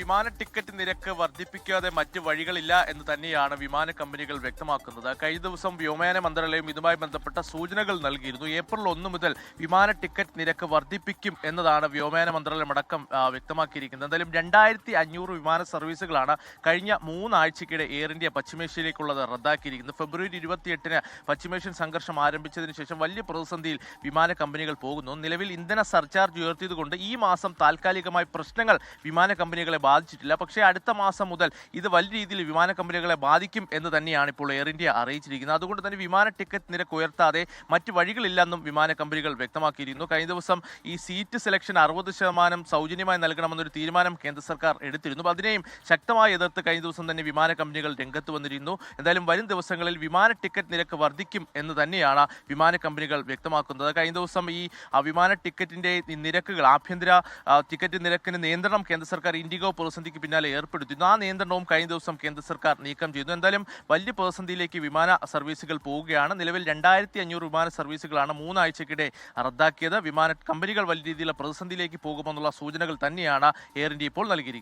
വിമാന ടിക്കറ്റ് നിരക്ക് വർദ്ധിപ്പിക്കാതെ മറ്റ് വഴികളില്ല എന്ന് തന്നെയാണ് വിമാന കമ്പനികൾ വ്യക്തമാക്കുന്നത്. കഴിഞ്ഞ ദിവസം വ്യോമയാന മന്ത്രാലയം ഇതുമായി ബന്ധപ്പെട്ട സൂചനകൾ നൽകിയിരുന്നു. ഏപ്രിൽ 1 മുതൽ വിമാന ടിക്കറ്റ് നിരക്ക് വർദ്ധിപ്പിക്കും എന്നതാണ് വ്യോമയാന മന്ത്രാലയം അടക്കം വ്യക്തമാക്കിയിരിക്കുന്നത്. എന്തായാലും 2500 വിമാന സർവീസുകളാണ് കഴിഞ്ഞ 3 ആഴ്ചയ്ക്കിടെ എയർ ഇന്ത്യ പശ്ചിമേഷ്യയിലേക്കുള്ളത് റദ്ദാക്കിയിരിക്കുന്നത്. ഫെബ്രുവരി 28-ന് പശ്ചിമേഷ്യൻ സംഘർഷം ആരംഭിച്ചതിന് ശേഷം വലിയ പ്രതിസന്ധിയിൽ വിമാന കമ്പനികൾ പോകുന്നു. നിലവിൽ ഇന്ധന സർചാർജ് ഉയർത്തിയതുകൊണ്ട് ഈ മാസം താൽക്കാലികമായി പ്രശ്നങ്ങൾ വിമാന കമ്പനികളെ ബാധിച്ചിട്ടില്ല. പക്ഷേ അടുത്ത മാസം മുതൽ ഇത് വലിയ രീതിയിൽ വിമാന കമ്പനികളെ ബാധിക്കും എന്ന് തന്നെയാണ് ഇപ്പോൾ എയർ ഇന്ത്യ അറിയിച്ചിരിക്കുന്നത്. അതുകൊണ്ട് തന്നെ വിമാന ടിക്കറ്റ് നിരക്ക് ഉയർത്താതെ മറ്റ് വഴികളില്ലെന്നും വിമാന കമ്പനികൾ വ്യക്തമാക്കിയിരുന്നു. കഴിഞ്ഞ ദിവസം ഈ സീറ്റ് സെലക്ഷൻ 60% സൗജന്യമായി നൽകണമെന്നൊരു തീരുമാനം കേന്ദ്ര സർക്കാർ എടുത്തിരുന്നു. അതിനെയും ശക്തമായി എതിർത്ത് കഴിഞ്ഞ ദിവസം തന്നെ വിമാന കമ്പനികൾ രംഗത്ത് വന്നിരുന്നു. എന്തായാലും വരും ദിവസങ്ങളിൽ വിമാന ടിക്കറ്റ് നിരക്ക് വർദ്ധിക്കും എന്ന് തന്നെയാണ് വിമാന കമ്പനികൾ വ്യക്തമാക്കുന്നത്. കഴിഞ്ഞ ദിവസം ഈ വിമാന ടിക്കറ്റിന്റെ നിരക്കുകൾ ആഭ്യന്തര ടിക്കറ്റ് നിരക്കിന് നിയന്ത്രണം കേന്ദ്ര സർക്കാർ ഇൻഡിഗോ പ്രതിസന്ധിക്ക് പിന്നാലെ ഏർപ്പെടുത്തിയിരുന്നു. ആ നിയന്ത്രണവും കഴിഞ്ഞ ദിവസം കേന്ദ്ര സർക്കാർ നീക്കം ചെയ്തു. എന്തായാലും വലിയ പ്രതിസന്ധിയിലേക്ക് വിമാന സർവീസുകൾ പോവുകയാണ്. നിലവിൽ 2500 വിമാന സർവീസുകളാണ് 3 ആഴ്ചക്കിടെ റദ്ദാക്കിയത്. വിമാന കമ്പനികൾ വലിയ രീതിയിലുള്ള പ്രതിസന്ധിയിലേക്ക് പോകുമെന്നുള്ള സൂചനകൾ തന്നെയാണ് എയർ ഇന്ത്യ ഇപ്പോൾ നൽകിയിരിക്കുന്നത്.